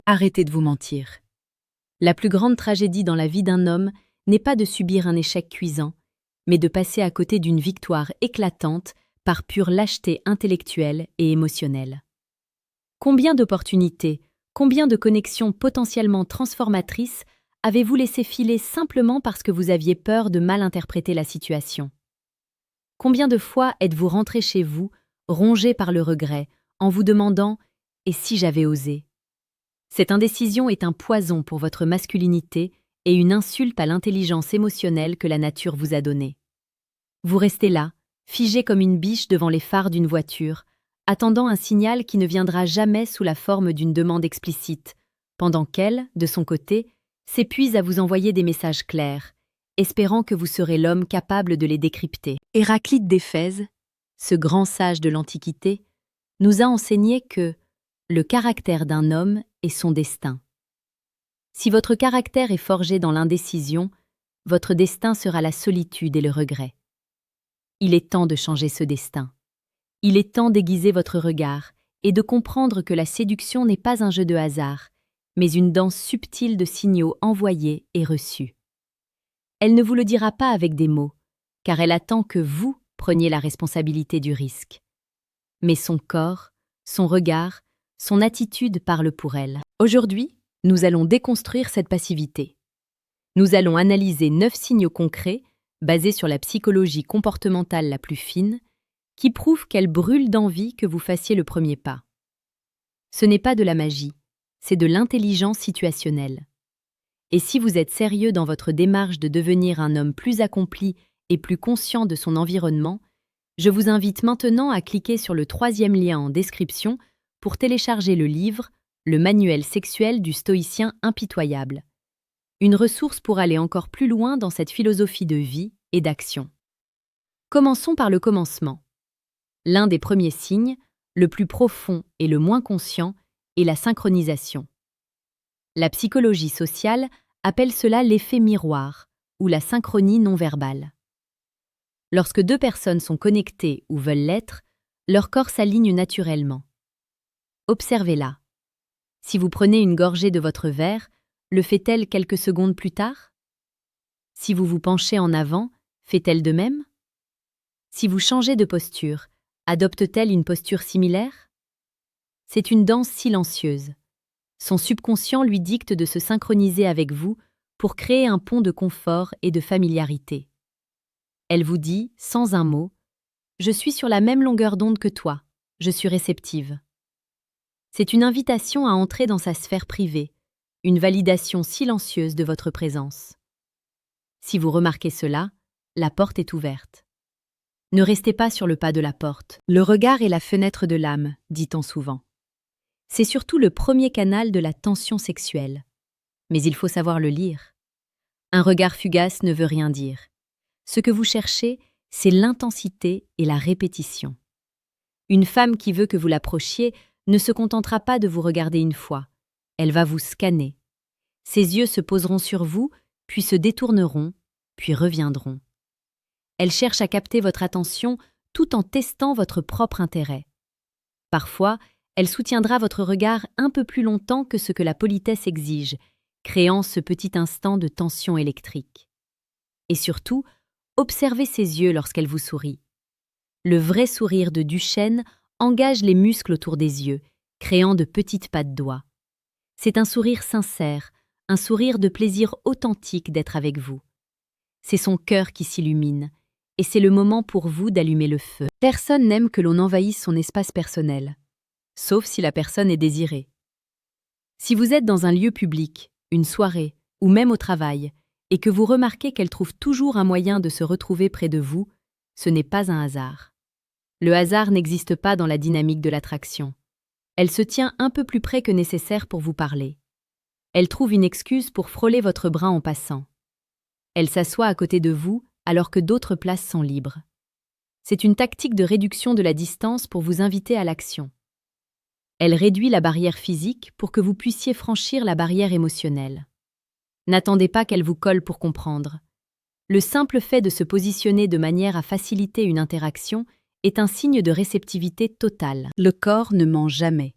Arrêtez de vous mentir. La plus grande tragédie dans la vie d'un homme n'est pas de subir un échec cuisant, mais de passer à côté d'une victoire éclatante par pure lâcheté intellectuelle et émotionnelle. Combien d'opportunités, combien de connexions potentiellement transformatrices avez-vous laissé filer simplement parce que vous aviez peur de mal interpréter la situation? Combien de fois êtes-vous rentré chez vous, rongé par le regret, en vous demandant « et si j'avais osé ?» Cette indécision est un poison pour votre masculinité et une insulte à l'intelligence émotionnelle que la nature vous a donnée. Vous restez là, figé comme une biche devant les phares d'une voiture, attendant un signal qui ne viendra jamais sous la forme d'une demande explicite, pendant qu'elle, de son côté, s'épuise à vous envoyer des messages clairs, espérant que vous serez l'homme capable de les décrypter. Héraclite d'Éphèse, ce grand sage de l'Antiquité, nous a enseigné que le caractère d'un homme est son destin. Si votre caractère est forgé dans l'indécision, votre destin sera la solitude et le regret. Il est temps de changer ce destin. Il est temps d'aiguiser votre regard et de comprendre que la séduction n'est pas un jeu de hasard, mais une danse subtile de signaux envoyés et reçus. Elle ne vous le dira pas avec des mots, car elle attend que vous preniez la responsabilité du risque. Mais son corps, son regard, son attitude parlent pour elle. Aujourd'hui, nous allons déconstruire cette passivité. Nous allons analyser 9 signaux concrets, basés sur la psychologie comportementale la plus fine, qui prouvent qu'elle brûle d'envie que vous fassiez le premier pas. Ce n'est pas de la magie, c'est de l'intelligence situationnelle. Et si vous êtes sérieux dans votre démarche de devenir un homme plus accompli et plus conscient de son environnement, je vous invite maintenant à cliquer sur le 3e lien en description pour télécharger le livre « Le manuel sexuel du stoïcien impitoyable », une ressource pour aller encore plus loin dans cette philosophie de vie et d'action. Commençons par le commencement. L'un des premiers signes, le plus profond et le moins conscient, est la synchronisation. La psychologie sociale appelle cela l'effet miroir ou la synchronie non verbale. Lorsque 2 personnes sont connectées ou veulent l'être, leur corps s'aligne naturellement. Observez-la. Si vous prenez une gorgée de votre verre, le fait-elle quelques secondes plus tard? Si vous vous penchez en avant, fait-elle de même? Si vous changez de posture, adopte-t-elle une posture similaire? C'est une danse silencieuse. Son subconscient lui dicte de se synchroniser avec vous pour créer un pont de confort et de familiarité. Elle vous dit, sans un mot, « Je suis sur la même longueur d'onde que toi, je suis réceptive ». C'est une invitation à entrer dans sa sphère privée, une validation silencieuse de votre présence. Si vous remarquez cela, la porte est ouverte. Ne restez pas sur le pas de la porte. Le regard est la fenêtre de l'âme, dit-on souvent. C'est surtout le premier canal de la tension sexuelle. Mais il faut savoir le lire. Un regard fugace ne veut rien dire. Ce que vous cherchez, c'est l'intensité et la répétition. Une femme qui veut que vous l'approchiez ne se contentera pas de vous regarder une fois. Elle va vous scanner. Ses yeux se poseront sur vous, puis se détourneront, puis reviendront. Elle cherche à capter votre attention tout en testant votre propre intérêt. Parfois, elle soutiendra votre regard un peu plus longtemps que ce que la politesse exige, créant ce petit instant de tension électrique. Et surtout, observez ses yeux lorsqu'elle vous sourit. Le vrai sourire de Duchesne engage les muscles autour des yeux, créant de petites pattes d'oie. C'est un sourire sincère, un sourire de plaisir authentique d'être avec vous. C'est son cœur qui s'illumine, et c'est le moment pour vous d'allumer le feu. Personne n'aime que l'on envahisse son espace personnel, sauf si la personne est désirée. Si vous êtes dans un lieu public, une soirée, ou même au travail, et que vous remarquez qu'elle trouve toujours un moyen de se retrouver près de vous, ce n'est pas un hasard. Le hasard n'existe pas dans la dynamique de l'attraction. Elle se tient un peu plus près que nécessaire pour vous parler. Elle trouve une excuse pour frôler votre bras en passant. Elle s'assoit à côté de vous alors que d'autres places sont libres. C'est une tactique de réduction de la distance pour vous inviter à l'action. Elle réduit la barrière physique pour que vous puissiez franchir la barrière émotionnelle. N'attendez pas qu'elle vous colle pour comprendre. Le simple fait de se positionner de manière à faciliter une interaction est un signe de réceptivité totale. Le corps ne ment jamais.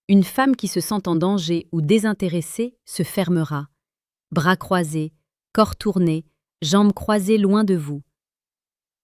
Une femme qui se sent en danger ou désintéressée se fermera, bras croisés, corps tourné, jambes croisées loin de vous.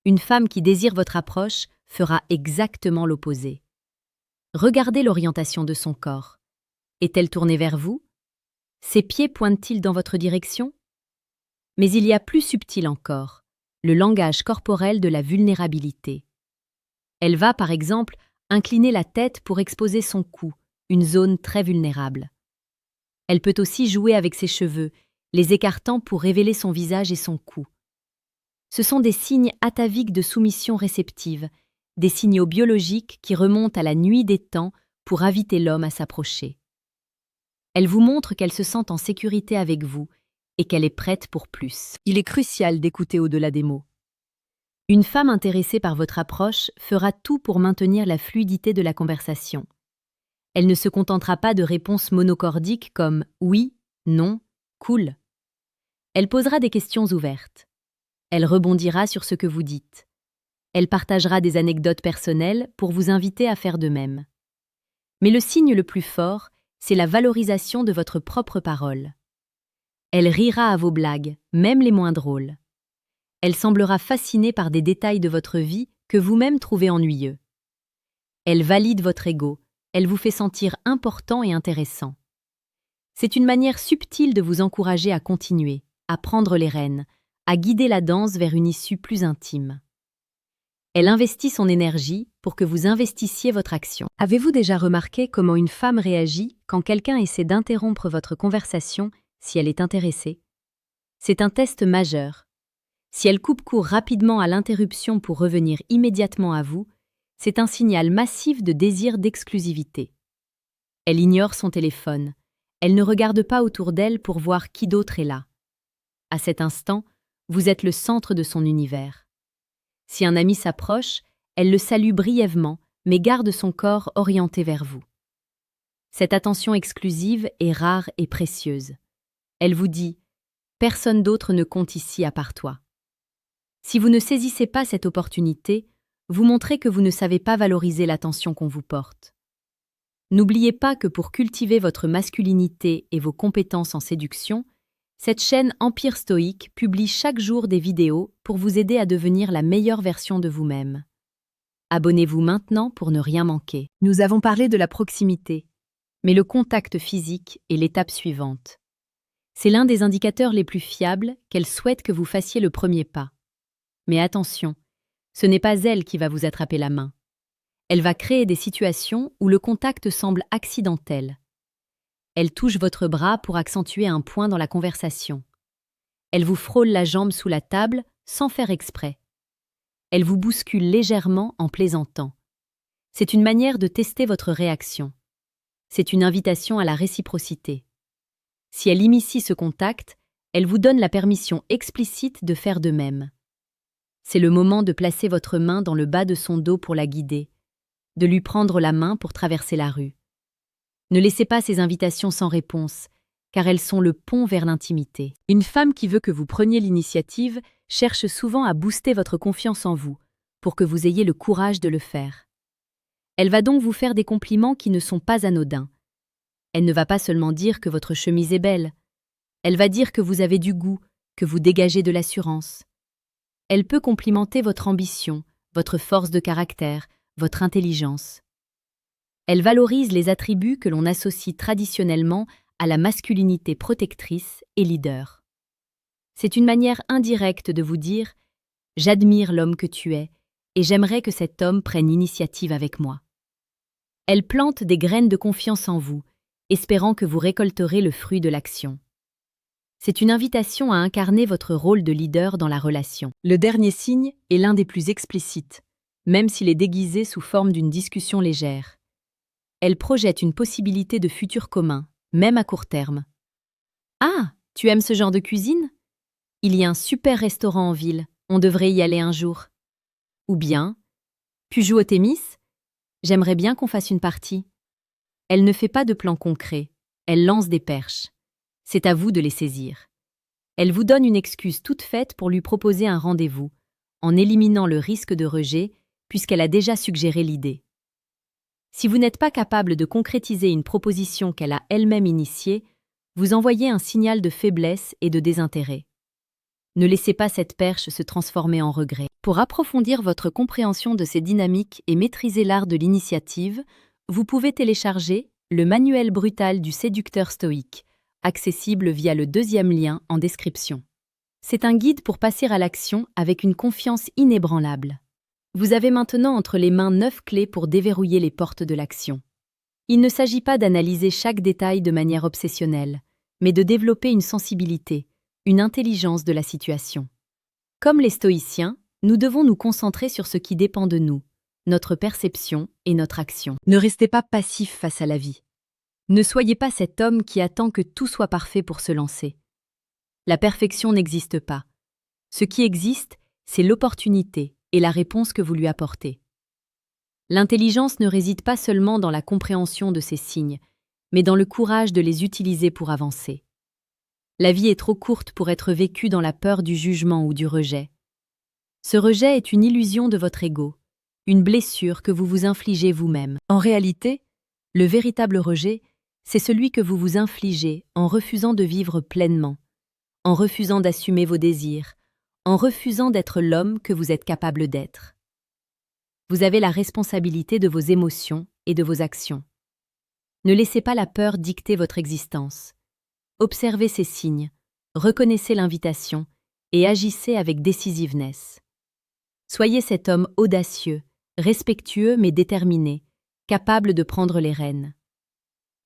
Une femme qui désire votre approche fera exactement l'opposé. Regardez l'orientation de son corps. Est-elle tournée vers vous? Ses pieds pointent-ils dans votre direction? Mais il y a plus subtil encore, le langage corporel de la vulnérabilité. Elle va, par exemple, incliner la tête pour exposer son cou, une zone très vulnérable. Elle peut aussi jouer avec ses cheveux, les écartant pour révéler son visage et son cou. Ce sont des signes ataviques de soumission réceptive, des signaux biologiques qui remontent à la nuit des temps pour inviter l'homme à s'approcher. Elle vous montre qu'elle se sent en sécurité avec vous et qu'elle est prête pour plus. Il est crucial d'écouter au-delà des mots. Une femme intéressée par votre approche fera tout pour maintenir la fluidité de la conversation. Elle ne se contentera pas de réponses monocordiques comme « oui »,« non »,« cool ». Elle posera des questions ouvertes. Elle rebondira sur ce que vous dites. Elle partagera des anecdotes personnelles pour vous inviter à faire de même. Mais le signe le plus fort, c'est la valorisation de votre propre parole. Elle rira à vos blagues, même les moins drôles. Elle semblera fascinée par des détails de votre vie que vous-même trouvez ennuyeux. Elle valide votre ego, elle vous fait sentir important et intéressant. C'est une manière subtile de vous encourager à continuer, à prendre les rênes, à guider la danse vers une issue plus intime. Elle investit son énergie pour que vous investissiez votre action. Avez-vous déjà remarqué comment une femme réagit quand quelqu'un essaie d'interrompre votre conversation si elle est intéressée? C'est un test majeur. Si elle coupe court rapidement à l'interruption pour revenir immédiatement à vous, c'est un signal massif de désir d'exclusivité. Elle ignore son téléphone. Elle ne regarde pas autour d'elle pour voir qui d'autre est là. À cet instant, vous êtes le centre de son univers. Si un ami s'approche, elle le salue brièvement, mais garde son corps orienté vers vous. Cette attention exclusive est rare et précieuse. Elle vous dit « Personne d'autre ne compte ici à part toi ». Si vous ne saisissez pas cette opportunité, vous montrez que vous ne savez pas valoriser l'attention qu'on vous porte. N'oubliez pas que pour cultiver votre masculinité et vos compétences en séduction, cette chaîne Empire Stoïque publie chaque jour des vidéos pour vous aider à devenir la meilleure version de vous-même. Abonnez-vous maintenant pour ne rien manquer. Nous avons parlé de la proximité, mais le contact physique est l'étape suivante. C'est l'un des indicateurs les plus fiables qu'elle souhaite que vous fassiez le premier pas. Mais attention, ce n'est pas elle qui va vous attraper la main. Elle va créer des situations où le contact semble accidentel. Elle touche votre bras pour accentuer un point dans la conversation. Elle vous frôle la jambe sous la table sans faire exprès. Elle vous bouscule légèrement en plaisantant. C'est une manière de tester votre réaction. C'est une invitation à la réciprocité. Si elle initie ce contact, elle vous donne la permission explicite de faire de même. C'est le moment de placer votre main dans le bas de son dos pour la guider, de lui prendre la main pour traverser la rue. Ne laissez pas ces invitations sans réponse, car elles sont le pont vers l'intimité. Une femme qui veut que vous preniez l'initiative cherche souvent à booster votre confiance en vous, pour que vous ayez le courage de le faire. Elle va donc vous faire des compliments qui ne sont pas anodins. Elle ne va pas seulement dire que votre chemise est belle. Elle va dire que vous avez du goût, que vous dégagez de l'assurance. Elle peut complimenter votre ambition, votre force de caractère, votre intelligence. Elle valorise les attributs que l'on associe traditionnellement à la masculinité protectrice et leader. C'est une manière indirecte de vous dire « J'admire l'homme que tu es et j'aimerais que cet homme prenne l'initiative avec moi ». Elle plante des graines de confiance en vous, espérant que vous récolterez le fruit de l'action. C'est une invitation à incarner votre rôle de leader dans la relation. Le dernier signe est l'un des plus explicites, même s'il est déguisé sous forme d'une discussion légère. Elle projette une possibilité de futur commun, même à court terme. « Ah, tu aimes ce genre de cuisine ? Il y a un super restaurant en ville, on devrait y aller un jour. » Ou bien « Tu joues au tennis ? J'aimerais bien qu'on fasse une partie. » Elle ne fait pas de plan concret, elle lance des perches. C'est à vous de les saisir. Elle vous donne une excuse toute faite pour lui proposer un rendez-vous, en éliminant le risque de rejet, puisqu'elle a déjà suggéré l'idée. Si vous n'êtes pas capable de concrétiser une proposition qu'elle a elle-même initiée, vous envoyez un signal de faiblesse et de désintérêt. Ne laissez pas cette perche se transformer en regret. Pour approfondir votre compréhension de ces dynamiques et maîtriser l'art de l'initiative, vous pouvez télécharger le manuel brutal du séducteur stoïque, accessible via le 2e lien en description. C'est un guide pour passer à l'action avec une confiance inébranlable. Vous avez maintenant entre les mains 9 clés pour déverrouiller les portes de l'action. Il ne s'agit pas d'analyser chaque détail de manière obsessionnelle, mais de développer une sensibilité, une intelligence de la situation. Comme les stoïciens, nous devons nous concentrer sur ce qui dépend de nous, notre perception et notre action. Ne restez pas passif face à la vie. Ne soyez pas cet homme qui attend que tout soit parfait pour se lancer. La perfection n'existe pas. Ce qui existe, c'est l'opportunité et la réponse que vous lui apportez. L'intelligence ne réside pas seulement dans la compréhension de ces signes, mais dans le courage de les utiliser pour avancer. La vie est trop courte pour être vécue dans la peur du jugement ou du rejet. Ce rejet est une illusion de votre ego, une blessure que vous vous infligez vous-même. En réalité, le véritable rejet, c'est celui que vous vous infligez en refusant de vivre pleinement, en refusant d'assumer vos désirs, en refusant d'être l'homme que vous êtes capable d'être. Vous avez la responsabilité de vos émotions et de vos actions. Ne laissez pas la peur dicter votre existence. Observez ces signes, reconnaissez l'invitation et agissez avec décisiveness. Soyez cet homme audacieux, respectueux mais déterminé, capable de prendre les rênes.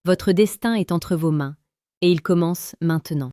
Votre destin est entre vos mains et il commence maintenant.